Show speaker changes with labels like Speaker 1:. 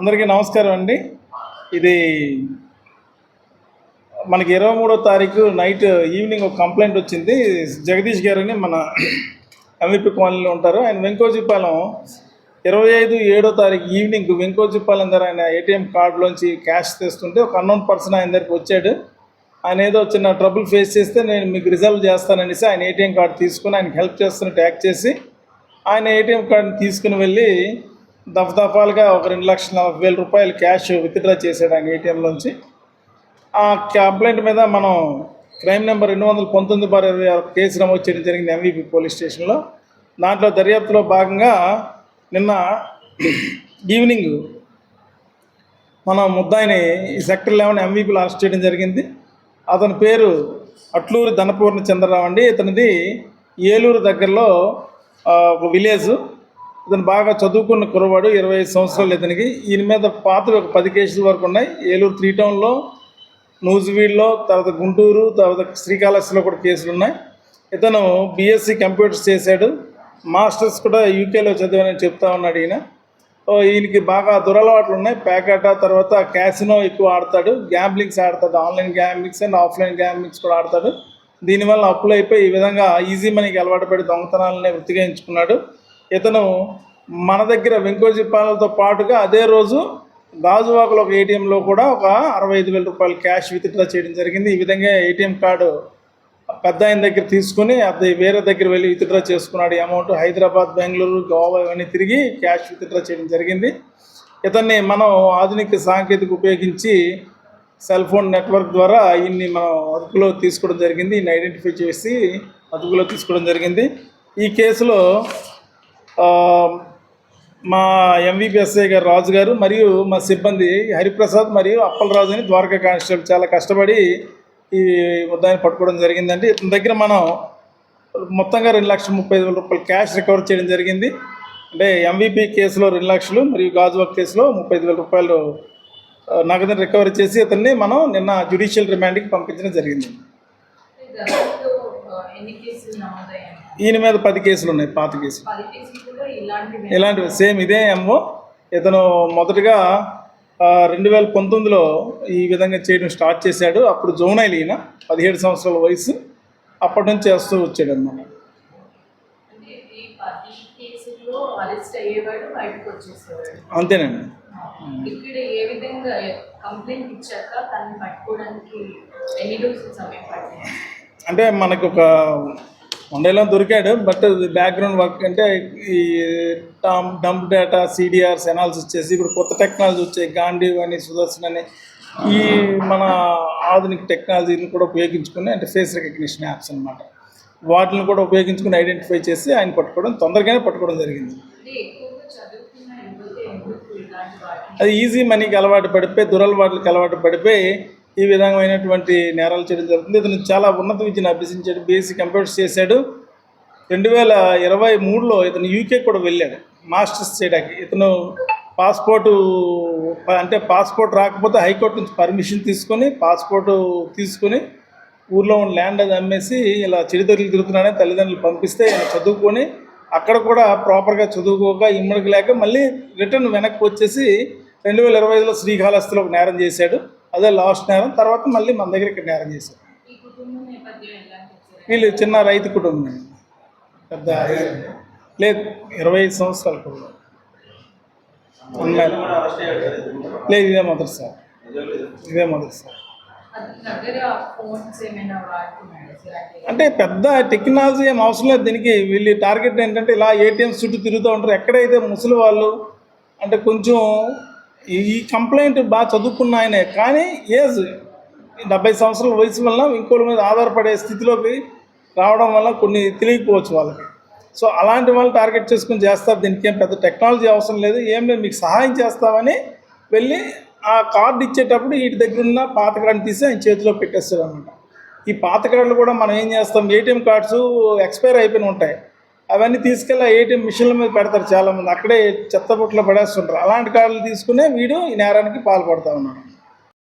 Speaker 1: అందరికీ నమస్కారం అండి. ఇది మనకి 23వ తారీఖు నైట్ ఈవినింగ్ ఒక కంప్లైంట్ వచ్చింది. జగదీష్ గారని మన ఎంవిపి కాలనీలో ఉంటారు. ఆయన వెంకోజీపాలెం 25/7వ తారీఖు ఈవినింగ్ వెంకోజీపాలెం దగ్గర ఆయన ఏటీఎం కార్డులోంచి క్యాష్ తెస్తుంటే ఒక అన్నోన్ పర్సన్ ఆయన దగ్గరికి వచ్చాడు. ఆయన ఏదో చిన్న ట్రబుల్ ఫేస్ చేస్తే నేను మీకు రిజల్వ్ చేస్తాననేసి ఆయన ఏటీఎం కార్డు తీసుకుని ఆయనకి హెల్ప్ చేస్తున్నట్టు యాక్ట్ చేసి ఆయన ఏటీఎం కార్డుని తీసుకుని వెళ్ళి దఫాలుగా ఒక 2,40,000 రూపాయలు క్యాష్ విత్డ్రా చేశాడు ఆయన ఏటీఎంలోంచి. ఆ కంప్లైంట్ మీద మనం క్రైమ్ నెంబర్ 219/26 కేసు నమోదు చేయడం జరిగింది ఎంవిపి పోలీస్ స్టేషన్లో. దాంట్లో దర్యాప్తులో భాగంగా నిన్న ఈవినింగ్ మనం ముద్దాయిని ఈ సెక్టర్ 11 ఎంవిపిలో అరెస్ట్ చేయడం జరిగింది. అతని పేరు అట్లూరి ధనపూర్ణ చంద్రరావు అండి. ఇతనిది ఏలూరు దగ్గరలో ఒక విలేజ్. ఇతను బాగా చదువుకున్న కురవాడు, 25 సంవత్సరాలు ఇతనికి. ఈయన మీద పాతలు ఒక 10 కేసుల వరకు ఉన్నాయి. ఏలూరు 3 టౌన్లో, నూజివీడ్లో, తర్వాత గుంటూరు, తర్వాత శ్రీకాళహస్తిలో కూడా కేసులు ఉన్నాయి. ఇతను బీఎస్సీ కంప్యూటర్స్ చేశాడు, మాస్టర్స్ కూడా యూకేలో చదివానని చెప్తా ఉన్నాడు ఈయన. ఈయనకి బాగా దురలవాట్లు ఉన్నాయి. ప్యాకెట్, తర్వాత క్యాసినో ఎక్కువ ఆడతాడు, గ్యాంబ్లింగ్స్ ఆడతాడు, online gamblings and offline gamblings కూడా ఆడతాడు. దీనివల్ల అప్పులు అయిపోయి ఈ విధంగా ఈజీ మనీకి అలవాటు పడి దొంగతనాలనే వృత్తిగా ఎంచుకున్నాడు. ఇతను మన దగ్గర వెంకోజీపాలెంతో పాటుగా అదే రోజు గాజువాకలో ఒక ఏటీఎంలో కూడా ఒక 65,000 రూపాయలు క్యాష్ విత్డ్రా చేయడం జరిగింది. ఈ విధంగా ఏటీఎం కార్డు పెద్ద ఆయన దగ్గర తీసుకుని అది వేరే దగ్గర వెళ్ళి విత్డ్రా చేసుకున్నాడు. అమౌంట్ హైదరాబాద్, బెంగళూరు, గోవా ఇవన్నీ తిరిగి క్యాష్ విత్డ్రా చేయడం జరిగింది. ఇతన్ని మనం ఆధునిక సాంకేతిక ఉపయోగించి సెల్ ఫోన్ నెట్వర్క్ ద్వారా ఈయన్ని మనం అదుపులో తీసుకోవడం జరిగింది. ఈయన్ని ఐడెంటిఫై చేసి అదుపులో తీసుకోవడం జరిగింది. ఈ కేసులో మా ఎంవిపిఎస్ఐ గారు రాజు గారు మరియు మా సిబ్బంది హరిప్రసాద్ మరియు అప్పలరాజు అని ద్వారకా కానిస్టేబుల్ చాలా కష్టపడి ఈ ముద్దాయిని పట్టుకోవడం జరిగిందండి. ఇతని దగ్గర మనం మొత్తంగా 2,35,000 రూపాయలు క్యాష్ రికవర్ చేయడం జరిగింది. అంటే ఎంవిపి కేసులో 2 లక్షలు మరియు గాజువాక్ కేసులో 35,000 రూపాయలు నగదుని రికవరీ చేసి ఇతన్ని మనం నిన్న జ్యుడిషియల్ రిమాండ్కి పంపించడం జరిగింది. ఈయన మీద 10 కేసులు ఉన్నాయి, పాత కేసులు ఇలాంటివి సేమ్ ఇదే ఎంఓ. ఇతను మొదటగా 2019లో ఈ విధంగా చేయడం స్టార్ట్ చేశాడు. అప్పుడు జోనైల్ ఈయన 17 సంవత్సరాల వయసు, అప్పటి నుంచి చేస్తూ వచ్చాడు అన్నమాట. అంతేనండి. అంటే మనకు ఒక 1 డేలో దొరికాడు. బట్ బ్యాక్గ్రౌండ్ వర్క్ అంటే ఈ డంప్ డేటా, సిడిఆర్స్ అనాలిసిస్ చేసి ఇప్పుడు కొత్త టెక్నాలజీ వచ్చాయి, గాంధీ అని, సుదర్శన్ అని, ఈ మన ఆధునిక టెక్నాలజీని కూడా ఉపయోగించుకుని అంటే ఫేస్ రికగ్నిషన్ యాప్స్ అనమాట, వాటిని కూడా ఉపయోగించుకుని ఐడెంటిఫై చేసి ఆయన పట్టుకోవడం తొందరగానే పట్టుకోవడం జరిగింది. అది ఈజీ మనీకి అలవాటు పడిపోయి, దురలవాట్లకి అలవాటు పడిపోయి ఈ విధమైనటువంటి నేరాలు చేయడం జరుగుతుంది. ఇతను చాలా ఉన్నత విద్యను అభ్యసించాడు, బీఎస్సీ కంప్యూటర్స్ చేశాడు. 2023లో ఇతను యూకే కూడా వెళ్ళాడు మాస్టర్స్ చేయడానికి. ఇతను పాస్పోర్ట్ రాకపోతే హైకోర్టు నుంచి పర్మిషన్ తీసుకొని పాస్పోర్టు తీసుకొని ఊర్లో ఉన్న ల్యాండ్ అది అమ్మేసి ఇలా చెడుదొరికి తిరుగుతున్నాడని తల్లిదండ్రులు పంపిస్తే ఆయన చదువుకొని అక్కడ కూడా ప్రాపర్గా చదువుకోక ఇమ్మడికి లేక మళ్ళీ రిటర్న్ వెనక్కి వచ్చేసి 2025లో శ్రీకాళహస్తిలో ఒక నేరం చేశాడు. అదే లాస్ట్ నేరం. తర్వాత మళ్ళీ మన దగ్గర ఇక్కడ నేరం చేశారు. వీళ్ళు చిన్న రైతు కుటుంబం, పెద్ద లేదు, 25 సంవత్సరాల కుటుంబం లేదు. ఇదే మొదటిసారి. అంటే పెద్ద టెక్నాలజీ ఏం అవసరం లేదు దీనికి. వీళ్ళు టార్గెట్ ఏంటంటే ఇలా ఏటీఎంస్ చుట్టూ తిరుగుతూ ఉంటారు. ఎక్కడైతే ముసలి వాళ్ళు అంటే కొంచెం ఈ కంప్లైంట్ బాగా చదువుకున్న ఆయనే, కానీ ఏజ్ 70 సంవత్సరాల వయసు వల్ల ఇంకోళ్ళ మీద ఆధారపడే స్థితిలోకి రావడం వల్ల కొన్ని తెలియకపోవచ్చు వాళ్ళకి. సో అలాంటి వాళ్ళు టార్గెట్ చేసుకుని చేస్తారు. దీనికి ఏం పెద్ద టెక్నాలజీ అవసరం లేదు, ఏం లేదు, మీకు సహాయం చేస్తామని వెళ్ళి ఆ కార్డు ఇచ్చేటప్పుడు వీటి దగ్గర ఉన్న పాత కార్డుని తీసి ఆయన చేతిలో పెట్టేస్తారు అనమాట. ఈ పాత కార్డులు కూడా మనం ఏం చేస్తాం, ఏటీఎం కార్డ్స్ ఎక్స్పైర్ అయిపోయి ఉంటాయి, అవన్నీ తీసుకెళ్ళి ఏటీఎం మిషన్ల మీద పెడతారు చాలామంది, అక్కడే చెత్తబుట్టలో పడేస్తుంటారు. అలాంటి కార్డులు తీసుకునే వీడు ఈ నేరానికి పాల్పడతా ఉన్నాడు.